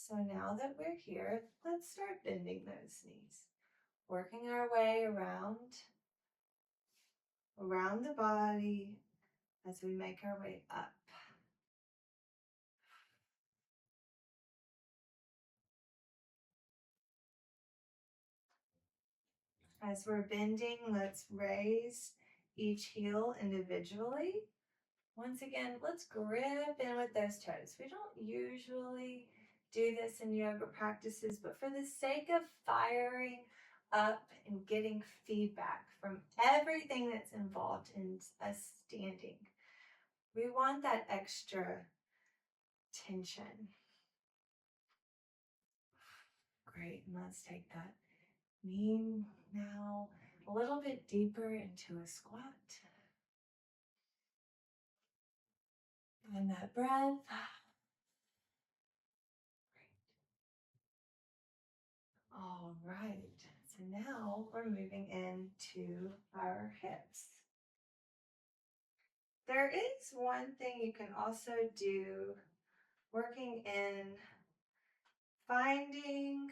So now that we're here, let's start bending those knees, working our way around the body as we make our way up. As we're bending, let's raise each heel individually. Once again, let's grip in with those toes. We don't usually do this in yoga practices, but for the sake of firing up and getting feedback from everything that's involved in us standing, we want that extra tension. Great, and let's take that knee now a little bit deeper into a squat. And that breath. All right, so now we're moving into our hips. There is one thing you can also do, working in finding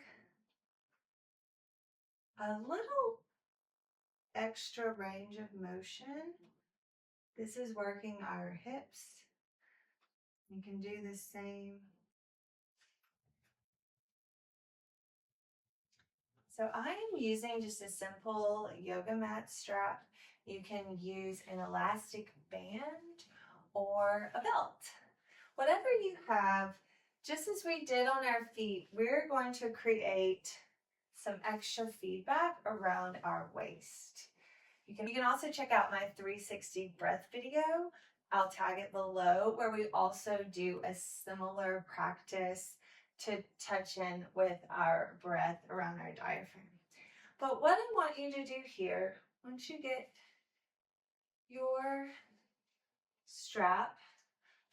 a little extra range of motion. This is working our hips. You can do the same. So I am using just a simple yoga mat strap. You can use an elastic band or a belt. Whatever you have, just as we did on our feet, we're going to create some extra feedback around our waist. You can also check out my 360 breath video. I'll tag it below, where we also do a similar practice to touch in with our breath around our diaphragm. But what I want you to do here, once you get your strap,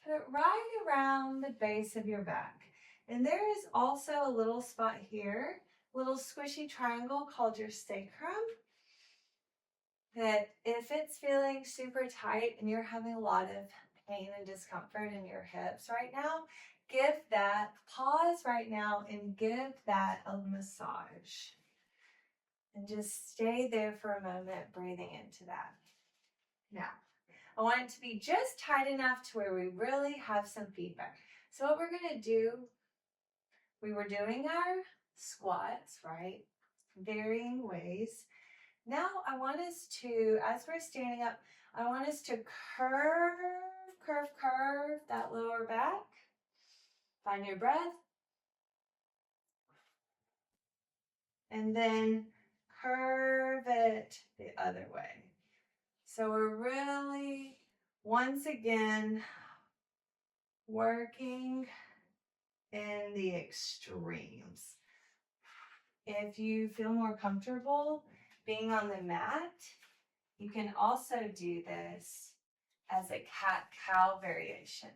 put it right around the base of your back. And there is also a little spot here, a little squishy triangle called your sacrum, that if it's feeling super tight and you're having a lot of pain and discomfort in your hips right now, pause right now and give that a massage. And just stay there for a moment, breathing into that. Now, I want it to be just tight enough to where we really have some feedback. So what we're going to do, we were doing our squats, right? Varying ways. Now I want us to, as we're standing up, I want us to curve that lower back. Find your breath. And then curve it the other way. So we're really, once again, working in the extremes. If you feel more comfortable being on the mat, you can also do this as a cat-cow variation.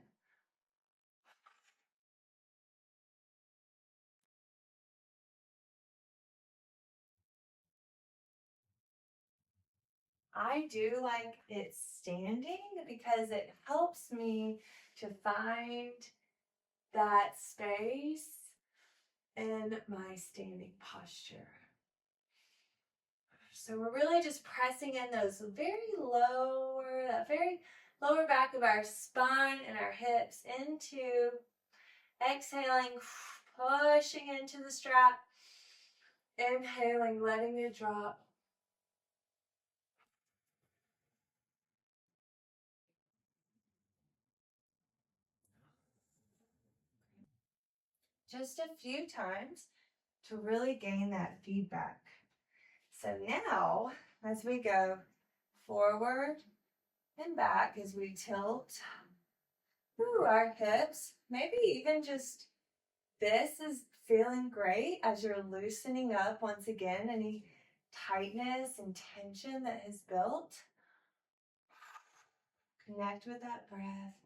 I do like it standing because it helps me to find that space in my standing posture. So we're really just pressing in those that very lower back of our spine and our hips into, exhaling, pushing into the strap, inhaling, letting it drop. Just a few times to really gain that feedback. So now, as we go forward and back, as we tilt our hips, maybe even just this is feeling great as you're loosening up once again any tightness and tension that has built. Connect with that breath.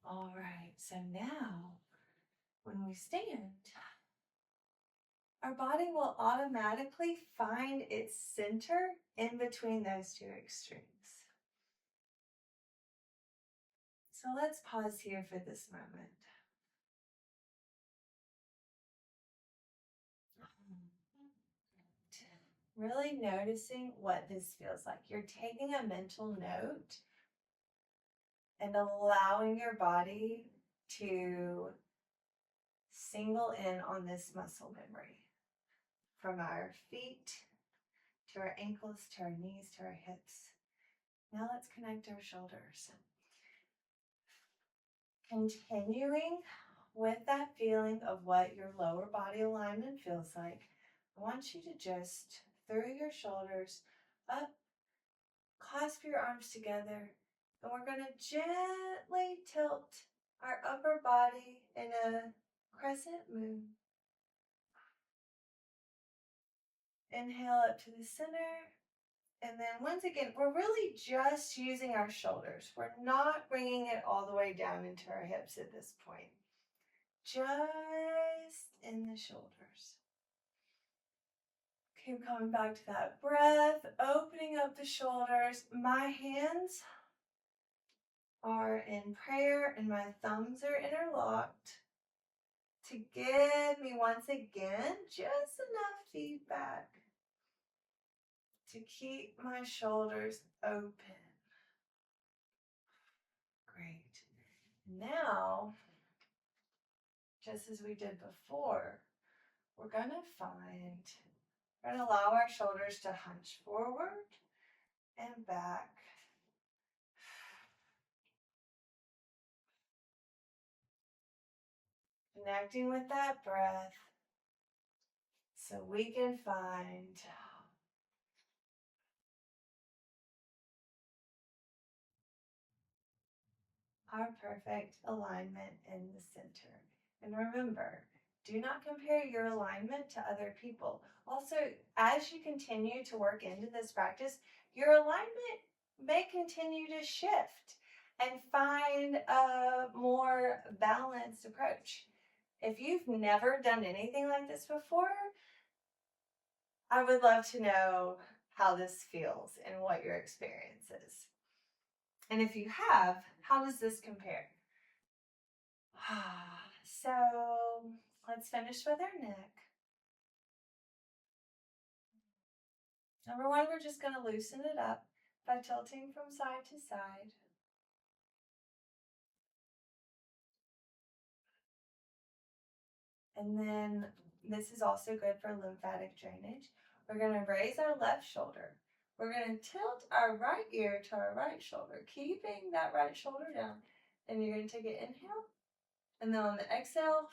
All right, so now when we stand, our body will automatically find its center in between those two extremes. So let's pause here for this moment. Really noticing what this feels like. You're taking a mental note and allowing your body to single in on this muscle memory from our feet to our ankles, to our knees, to our hips. Now let's connect our shoulders. Continuing with that feeling of what your lower body alignment feels like, I want you to just through your shoulders up, clasp your arms together, and we're going to gently tilt our upper body in a crescent moon. Inhale up to the center. And then once again, we're really just using our shoulders. We're not bringing it all the way down into our hips at this point. Just in the shoulders. Keep coming back to that breath, opening up the shoulders. My hands are in prayer and my thumbs are interlocked to give me once again just enough feedback to keep my shoulders open. Great. Now, just as we did before, we're going to allow our shoulders to hunch forward and back. Connecting with that breath so we can find our perfect alignment in the center. And remember, do not compare your alignment to other people. Also, as you continue to work into this practice, your alignment may continue to shift and find a more balanced approach. If you've never done anything like this before, I would love to know how this feels and what your experience is. And if you have, how does this compare? So let's finish with our neck. Number one, we're just going to loosen it up by tilting from side to side. And then this is also good for lymphatic drainage. We're going to raise our left shoulder. We're going to tilt our right ear to our right shoulder, keeping that right shoulder down. And you're going to take an inhale. And then on the exhale,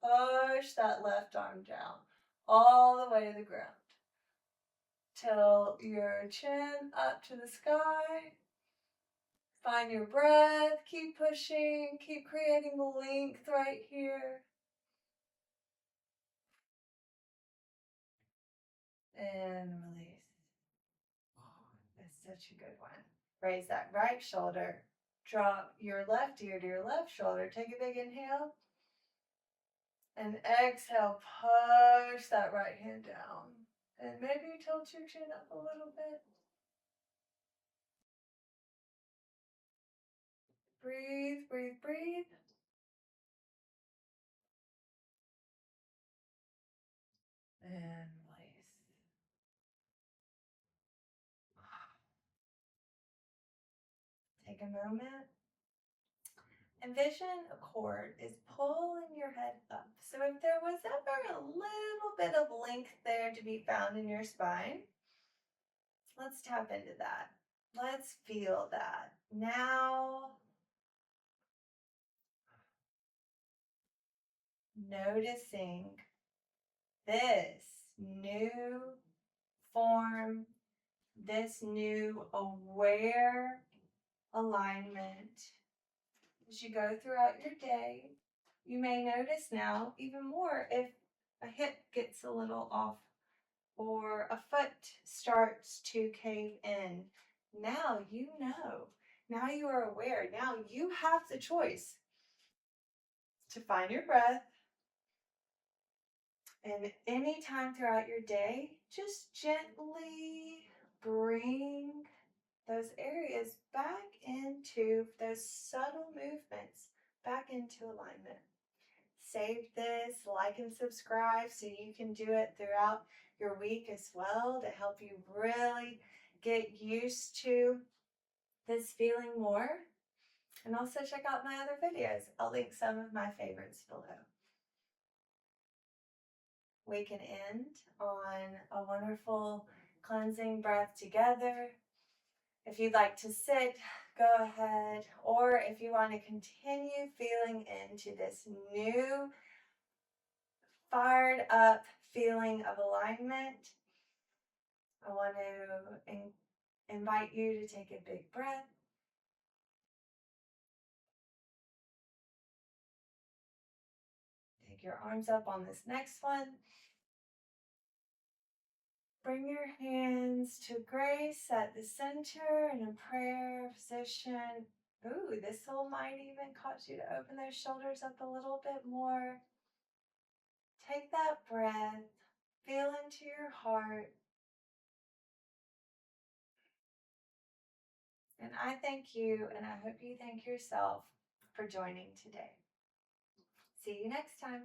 push that left arm down all the way to the ground. Tilt your chin up to the sky. Find your breath. Keep pushing. Keep creating the length right here. And release. That's such a good one. Raise that right shoulder. Drop your left ear to your left shoulder. Take a big inhale. And exhale, push that right hand down. And maybe tilt your chin up a little bit. Breathe, breathe, breathe. And release. Take a moment. Envision a cord is pulling your head up. So if there was ever a little bit of length there to be found in your spine, let's tap into that. Let's feel that. Now, noticing this new form, this new aware alignment. As you go throughout your day, you may notice now even more if a hip gets a little off or a foot starts to cave in. Now you know. Now you are aware. Now you have the choice to find your breath. And any time throughout your day, just gently bring those areas back into those subtle movements, back into alignment. save this, like and subscribe so you can do it throughout your week as well to help you really get used to this feeling more. And also check out my other videos. I'll link some of my favorites below. We can end on a wonderful cleansing breath together. If you'd like to sit, go ahead. Or if you want to continue feeling into this new, fired up feeling of alignment, I want to invite you to take a big breath. Take your arms up on this next one. Bring your hands to grace at the center in a prayer position. Ooh, this will might even cause you to open those shoulders up a little bit more. Take that breath, feel into your heart. And I thank you, and I hope you thank yourself for joining today. See you next time.